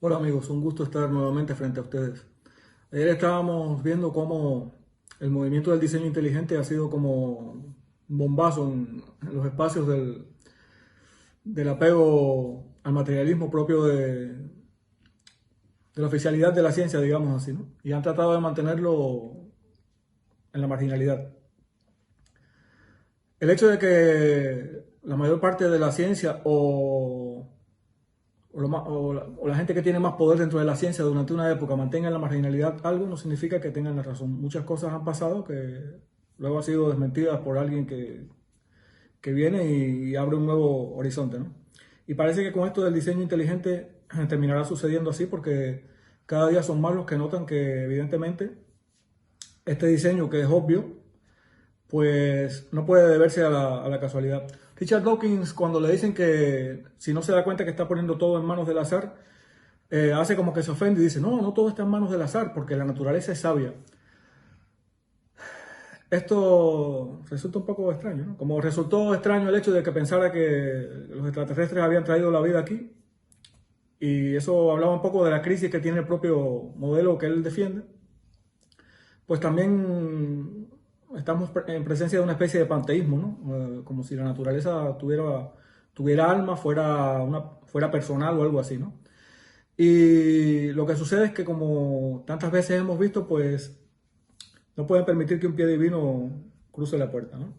Hola amigos, un gusto estar nuevamente frente a ustedes. Ayer estábamos viendo cómo el movimiento del diseño inteligente ha sido como un bombazo en los espacios del apego al materialismo propio de la oficialidad de la ciencia, digamos así, ¿no? Y han tratado de mantenerlo en la marginalidad. El hecho de que la mayor parte de la ciencia o la gente que tiene más poder dentro de la ciencia durante una época mantenga en la marginalidad algo, no significa que tengan la razón. Muchas cosas han pasado que luego han sido desmentidas por alguien que viene y abre un nuevo horizonte, ¿no? Y parece que con esto del diseño inteligente terminará sucediendo así porque cada día son más los que notan que evidentemente este diseño, que es obvio, pues no puede deberse a la casualidad. Richard Dawkins, cuando le dicen que si no se da cuenta que está poniendo todo en manos del azar, hace como que se ofende y dice, no, no todo está en manos del azar, porque la naturaleza es sabia. Esto resulta un poco extraño, ¿no? Como resultó extraño el hecho de que pensara que los extraterrestres habían traído la vida aquí, y eso hablaba un poco de la crisis que tiene el propio modelo que él defiende, pues también estamos en presencia de una especie de panteísmo, ¿no? Como si la naturaleza tuviera alma, fuera personal o algo así, ¿no? Y lo que sucede es que como tantas veces hemos visto, pues no pueden permitir que un pie divino cruce la puerta, ¿no?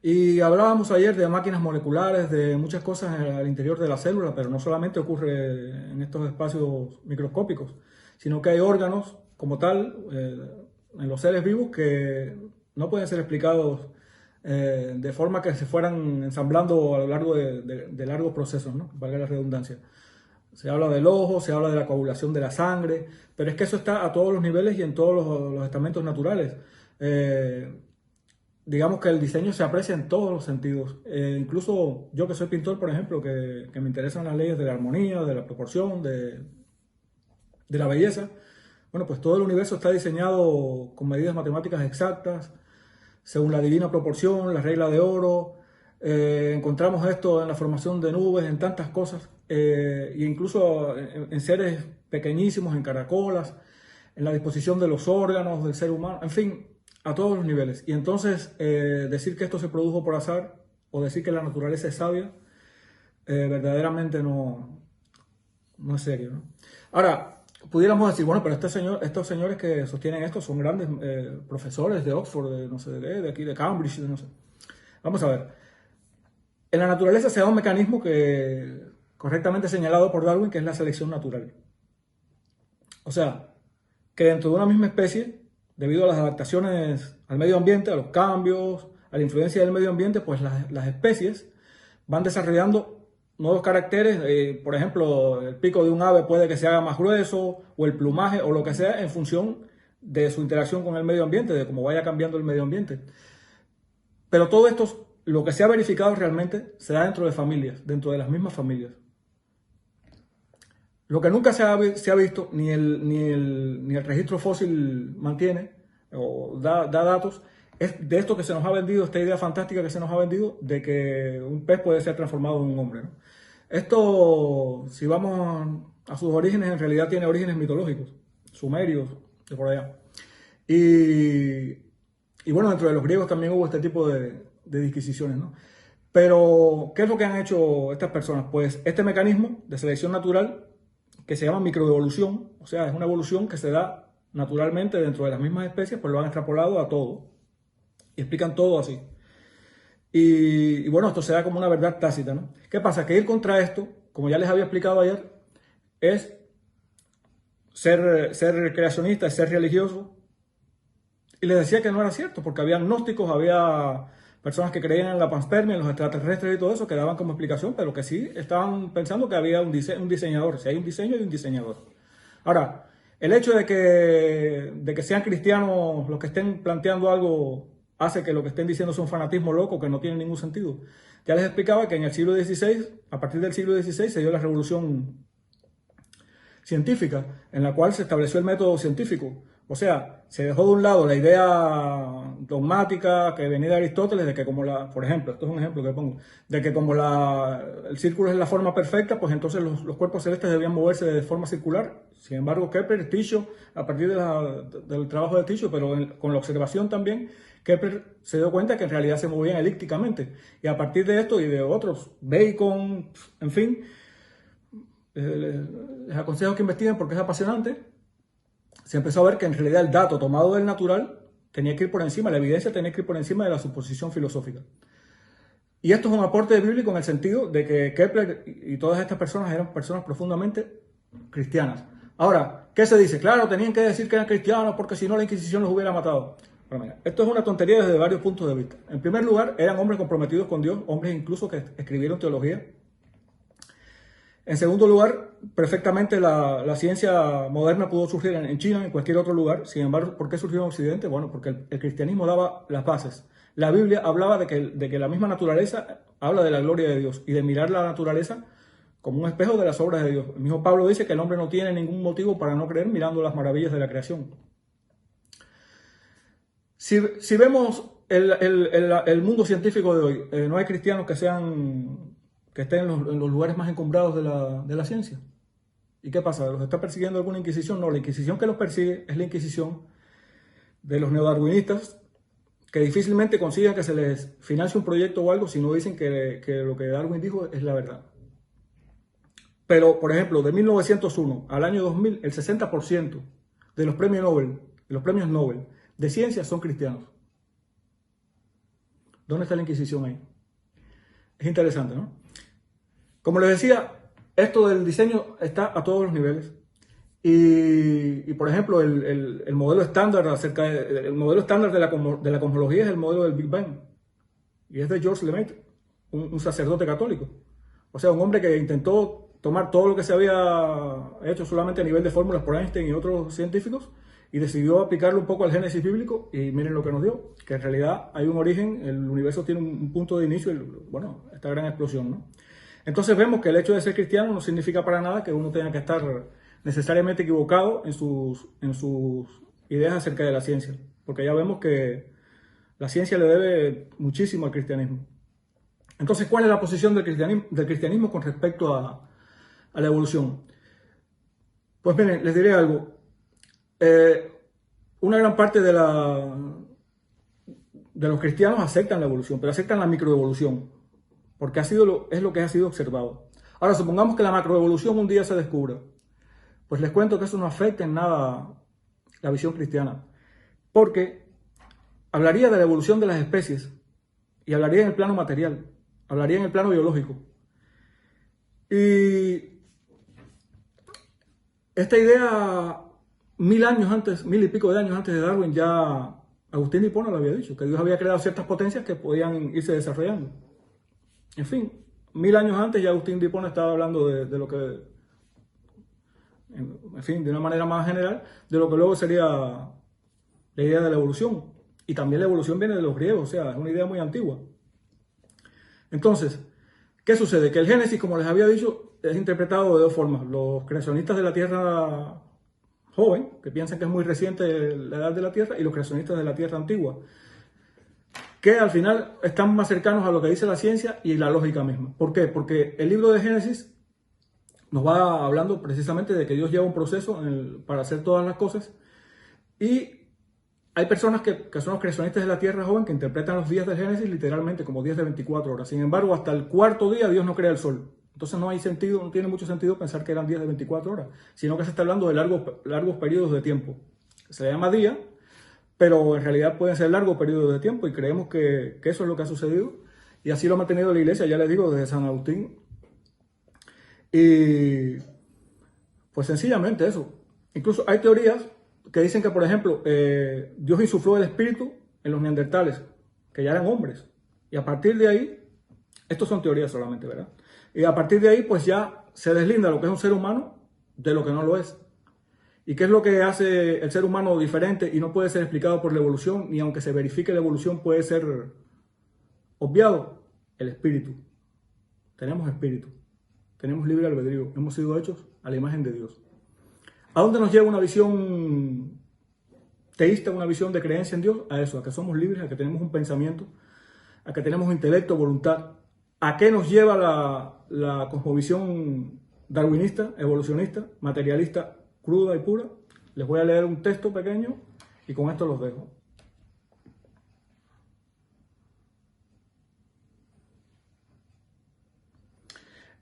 Y hablábamos ayer de máquinas moleculares, de muchas cosas al interior de la célula, pero no solamente ocurre en estos espacios microscópicos, sino que hay órganos como tal en los seres vivos que no pueden ser explicados de forma que se fueran ensamblando a lo largo de largos procesos, ¿no? Valga la redundancia. Se habla del ojo, se habla de la coagulación de la sangre, pero es que eso está a todos los niveles y en todos los estamentos naturales. Eh, digamos que el diseño se aprecia en todos los sentidos. Incluso yo que soy pintor, por ejemplo, que me interesan las leyes de la armonía, de la proporción, de la belleza, bueno, pues todo el universo está diseñado con medidas matemáticas exactas, según la divina proporción, la regla de oro. Encontramos esto en la formación de nubes, en tantas cosas, e incluso en seres pequeñísimos, en caracolas, en la disposición de los órganos del ser humano, en fin, a todos los niveles. Y entonces decir que esto se produjo por azar o decir que la naturaleza es sabia, verdaderamente no es serio, ¿no? Ahora, pudiéramos decir, bueno, pero estos señores que sostienen esto son grandes profesores de Oxford, de no sé de aquí, de Cambridge, de no sé. Vamos a ver. En la naturaleza se da un mecanismo que correctamente señalado por Darwin, que es la selección natural. O sea, que dentro de una misma especie, debido a las adaptaciones al medio ambiente, a los cambios, a la influencia del medio ambiente, pues las especies van desarrollando nuevos caracteres. Por ejemplo, el pico de un ave puede que se haga más grueso, o el plumaje, o lo que sea, en función de su interacción con el medio ambiente, de cómo vaya cambiando el medio ambiente. Pero todo esto, lo que se ha verificado realmente, se da dentro de familias, dentro de las mismas familias. Lo que nunca se ha visto, ni el registro fósil mantiene o da datos, es de esto que se nos ha vendido, esta idea fantástica que se nos ha vendido de que un pez puede ser transformado en un hombre, ¿no? Esto, si vamos a sus orígenes, en realidad tiene orígenes mitológicos, sumerios, de por allá. Y, y bueno, dentro de los griegos también hubo este tipo de disquisiciones, ¿no? Pero, ¿qué es lo que han hecho estas personas? Pues este mecanismo de selección natural que se llama microevolución, o sea, es una evolución que se da naturalmente dentro de las mismas especies, pues lo han extrapolado a todo y explican todo así. Y bueno, esto se da como una verdad tácita, ¿no? ¿Qué pasa? Que ir contra esto, como ya les había explicado ayer, es ser creacionista, es ser religioso. Y les decía que no era cierto, porque había gnósticos, había personas que creían en la panspermia, en los extraterrestres y todo eso, que daban como explicación, pero que sí estaban pensando que había un diseñador. Si hay un diseño, hay un diseñador. Ahora, el hecho de que sean cristianos los que estén planteando algo hace que lo que estén diciendo sea un fanatismo loco que no tiene ningún sentido. Ya les explicaba que en el siglo XVI, a partir del siglo XVI, se dio la revolución científica, en la cual se estableció el método científico. O sea, se dejó de un lado la idea dogmática que venía de Aristóteles de que como por ejemplo, esto es un ejemplo que pongo, de que como el círculo es la forma perfecta, pues entonces los cuerpos celestes debían moverse de forma circular. Sin embargo, Kepler, Tycho, a partir del trabajo de Tycho, pero con la observación también, Kepler se dio cuenta que en realidad se movían elípticamente. Y a partir de esto y de otros, Bacon, en fin, les aconsejo que investiguen porque es apasionante. Se empezó a ver que en realidad el dato tomado del natural tenía que ir por encima, la evidencia tenía que ir por encima de la suposición filosófica. Y esto es un aporte bíblico en el sentido de que Kepler y todas estas personas eran personas profundamente cristianas. Ahora, ¿qué se dice? Claro, tenían que decir que eran cristianos porque si no la Inquisición los hubiera matado. Pero mira, esto es una tontería desde varios puntos de vista. En primer lugar, eran hombres comprometidos con Dios, hombres incluso que escribieron teología. En segundo lugar, perfectamente la ciencia moderna pudo surgir en China, en cualquier otro lugar. Sin embargo, ¿por qué surgió en Occidente? Bueno, porque el cristianismo daba las bases. La Biblia hablaba de que la misma naturaleza habla de la gloria de Dios y de mirar la naturaleza como un espejo de las obras de Dios. El mismo Pablo dice que el hombre no tiene ningún motivo para no creer mirando las maravillas de la creación. Si vemos el mundo científico de hoy, no hay cristianos que estén en los lugares más encumbrados de la ciencia. ¿Y qué pasa? ¿Los está persiguiendo alguna inquisición? No, la inquisición que los persigue es la inquisición de los neodarwinistas, que difícilmente consigan que se les financie un proyecto o algo si no dicen que lo que Darwin dijo es la verdad. Pero, por ejemplo, de 1901 al año 2000, el 60% de los premios Nobel de ciencia son cristianos. ¿Dónde está la Inquisición ahí? Es interesante, ¿no? Como les decía, esto del diseño está a todos los niveles. Y por ejemplo, el modelo estándar de la cosmología es el modelo del Big Bang. Y es de Georges Lemaitre, un sacerdote católico. O sea, un hombre que intentó tomar todo lo que se había hecho solamente a nivel de fórmulas por Einstein y otros científicos y decidió aplicarlo un poco al Génesis bíblico y miren lo que nos dio, que en realidad hay un origen, el universo tiene un punto de inicio, bueno, esta gran explosión, ¿no? Entonces vemos que el hecho de ser cristiano no significa para nada que uno tenga que estar necesariamente equivocado en sus ideas acerca de la ciencia, porque ya vemos que la ciencia le debe muchísimo al cristianismo. Entonces, ¿cuál es la posición del cristianismo con respecto a la evolución? Pues miren, les diré algo. Una gran parte de los cristianos aceptan la evolución, pero aceptan la microevolución, porque es lo que ha sido observado. Ahora, supongamos que la macroevolución un día se descubra. Pues les cuento que eso no afecta en nada la visión cristiana, porque hablaría de la evolución de las especies y hablaría en el plano material, hablaría en el plano biológico. Y esta idea, 1000 y pico de años antes de Darwin, ya Agustín de Hipona lo había dicho, que Dios había creado ciertas potencias que podían irse desarrollando. En fin, 1000 años antes ya Agustín de Hipona estaba hablando de lo que, en fin, de una manera más general, de lo que luego sería la idea de la evolución. Y también la evolución viene de los griegos, o sea, es una idea muy antigua. Entonces, ¿qué sucede? Que el Génesis, como les había dicho, es interpretado de dos formas. Los creacionistas de la Tierra joven, que piensan que es muy reciente la edad de la Tierra, y los creacionistas de la Tierra antigua, que al final están más cercanos a lo que dice la ciencia y la lógica misma. ¿Por qué? Porque el libro de Génesis nos va hablando precisamente de que Dios lleva un proceso para hacer todas las cosas, y hay personas que son los creacionistas de la Tierra joven que interpretan los días del Génesis literalmente como días de 24 horas. Sin embargo, hasta el cuarto día Dios no crea el sol. Entonces no tiene mucho sentido pensar que eran días de 24 horas, sino que se está hablando de largos periodos de tiempo. Se le llama día, pero en realidad pueden ser largos periodos de tiempo y creemos que eso es lo que ha sucedido. Y así lo ha mantenido la Iglesia, ya les digo, desde San Agustín. Y pues sencillamente eso. Incluso hay teorías que dicen que, por ejemplo, Dios insufló el espíritu en los neandertales, que ya eran hombres. Y a partir de ahí, estos son teorías solamente, ¿verdad? Y a partir de ahí, pues ya se deslinda lo que es un ser humano de lo que no lo es. ¿Y qué es lo que hace el ser humano diferente y no puede ser explicado por la evolución, ni aunque se verifique la evolución puede ser obviado? El espíritu. Tenemos espíritu. Tenemos libre albedrío. Hemos sido hechos a la imagen de Dios. ¿A dónde nos lleva una visión teísta, una visión de creencia en Dios, a eso, a que somos libres, a que tenemos un pensamiento, a que tenemos intelecto, voluntad. ¿A qué nos lleva la cosmovisión darwinista, evolucionista, materialista, cruda y pura? Les voy a leer un texto pequeño y con esto los dejo.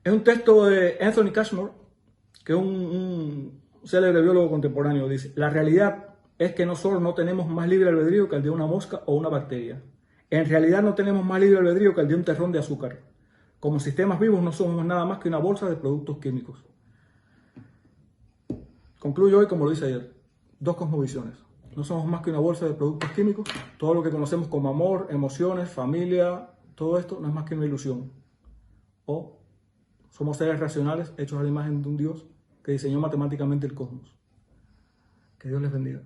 Es un texto de Anthony Cashmore, que es un célebre biólogo contemporáneo. Dice: la realidad es que nosotros no tenemos más libre albedrío que el de una mosca o una bacteria. En realidad no tenemos más libre albedrío que el de un terrón de azúcar. Como sistemas vivos no somos nada más que una bolsa de productos químicos. Concluyo hoy como lo hice ayer. Dos cosmovisiones. No somos más que una bolsa de productos químicos. Todo lo que conocemos como amor, emociones, familia, todo esto no es más que una ilusión. O somos seres racionales hechos a la imagen de un Dios que diseñó matemáticamente el cosmos. Que Dios les bendiga.